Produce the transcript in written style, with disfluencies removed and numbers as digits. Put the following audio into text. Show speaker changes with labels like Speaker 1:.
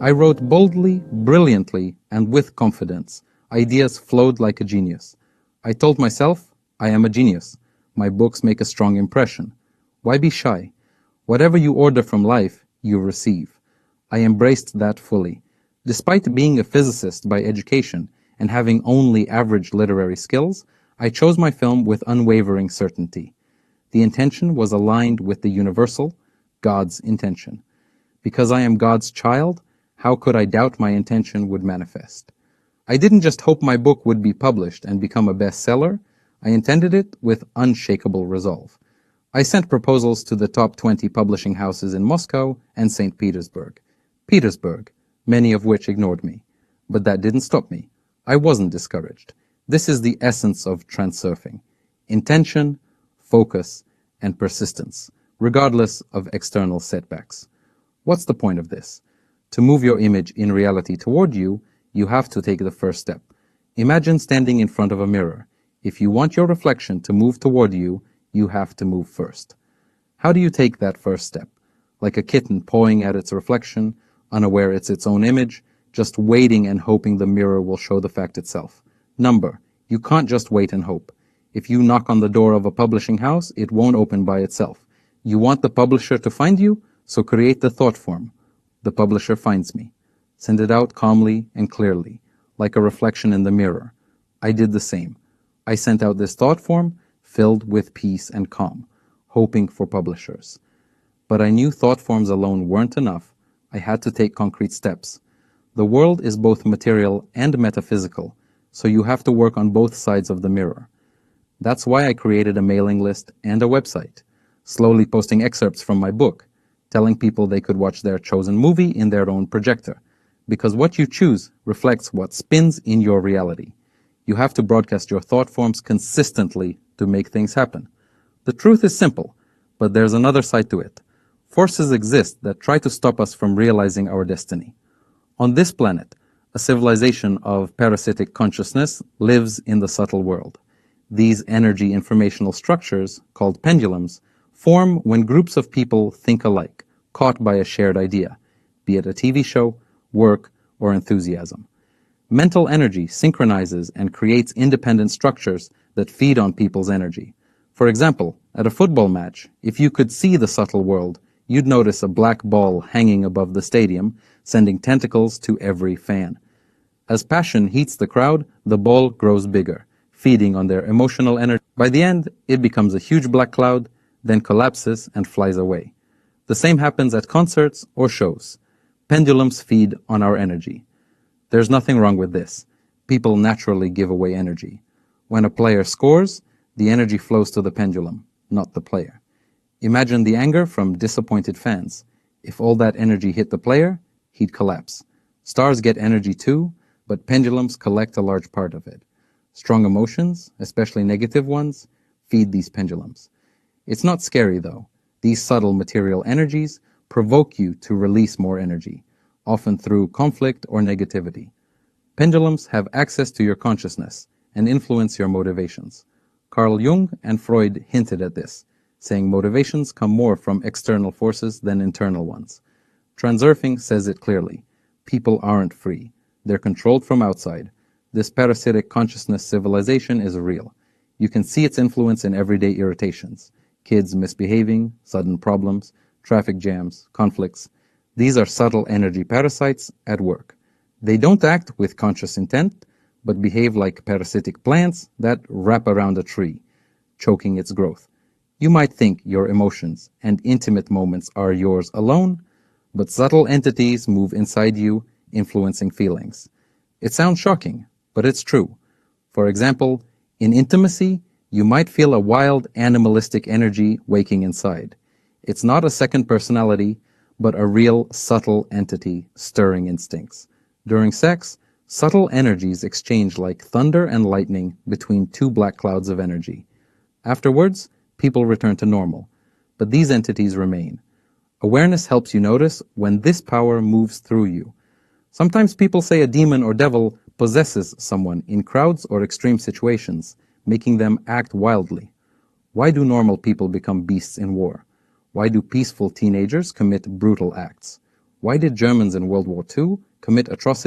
Speaker 1: I wrote boldly, brilliantly, and with confidence. Ideas flowed like a genius. I told myself, I am a genius. My books make a strong impression. Why be shy? Whatever you order from life, you receive. I embraced that fully. Despite being a physicist by education and having only average literary skills, I chose my film with unwavering certainty. The intention was aligned with the universal, God's intention. Because I am God's child, how could I doubt my intention would manifest? I didn't just hope my book would be published and become a bestseller, I intended it with unshakable resolve. I sent proposals to the top 20 publishing houses in Moscow and St. Petersburg. Many of which ignored me. But that didn't stop me. I wasn't discouraged. This is the essence of transurfing. Intention, focus, and persistence, regardless of external setbacks. What's the point of this? To move your image in reality toward you, you have to take the first step. Imagine standing in front of a mirror. If you want your reflection to move toward you, you have to move first. How do you take that first step? Like a kitten pawing at its reflection, unaware it's its own image, just waiting and hoping the mirror will show the fact itself. Number, you can't just wait and hope. If you knock on the door of a publishing house, it won't open by itself. You want the publisher to find you, so create the thought form. The publisher finds me. Send it out calmly and clearly, like a reflection in the mirror. I did the same. I sent out this thought form filled with peace and calm, hoping for publishers. But I knew thought forms alone weren't enough. I had to take concrete steps. The world is both material and metaphysical, so you have to work on both sides of the mirror. That's why I created a mailing list and a website, slowly posting excerpts from my book, telling people they could watch their chosen movie in their own projector, because what you choose reflects what spins in your reality. You have to broadcast your thought forms consistently to make things happen. The truth is simple, but there's another side to it. Forces exist that try to stop us from realizing our destiny. On this planet, a civilization of parasitic consciousness lives in the subtle world. These energy informational structures, called pendulums, form when groups of people think alike, caught by a shared idea, be it a TV show, work, or enthusiasm. Mental energy synchronizes and creates independent structures that feed on people's energy. For example, at a football match, if you could see the subtle world, you'd notice a black ball hanging above the stadium, sending tentacles to every fan. As passion heats the crowd, the ball grows bigger, feeding on their emotional energy. By the end, it becomes a huge black cloud, then collapses and flies away. The same happens at concerts or shows. Pendulums feed on our energy. There's nothing wrong with this. People naturally give away energy. When a player scores, the energy flows to the pendulum, not the player. Imagine the anger from disappointed fans. If all that energy hit the player, he'd collapse. Stars get energy too, but pendulums collect a large part of it. Strong emotions, especially negative ones, feed these pendulums. It's not scary though. These subtle material energies provoke you to release more energy, often through conflict or negativity. Pendulums have access to your consciousness and influence your motivations. Carl Jung and Freud hinted at this, saying motivations come more from external forces than internal ones. Transurfing says it clearly. People aren't free. They're controlled from outside. This parasitic consciousness civilization is real. You can see its influence in everyday irritations. Kids misbehaving, sudden problems, traffic jams, conflicts. These are subtle energy parasites at work. They don't act with conscious intent, but behave like parasitic plants that wrap around a tree, choking its growth. You might think your emotions and intimate moments are yours alone, but subtle entities move inside you, influencing feelings. It sounds shocking, but it's true. For example, in intimacy, you might feel a wild animalistic energy waking inside. It's not a second personality, but a real subtle entity stirring instincts. During sex, subtle energies exchange like thunder and lightning between two black clouds of energy. Afterwards, people return to normal, but these entities remain. Awareness helps you notice when this power moves through you. Sometimes people say a demon or devil possesses someone in crowds or extreme situations, making them act wildly. Why do normal people become beasts in war? Why do peaceful teenagers commit brutal acts? Why did Germans in World War II commit atrocities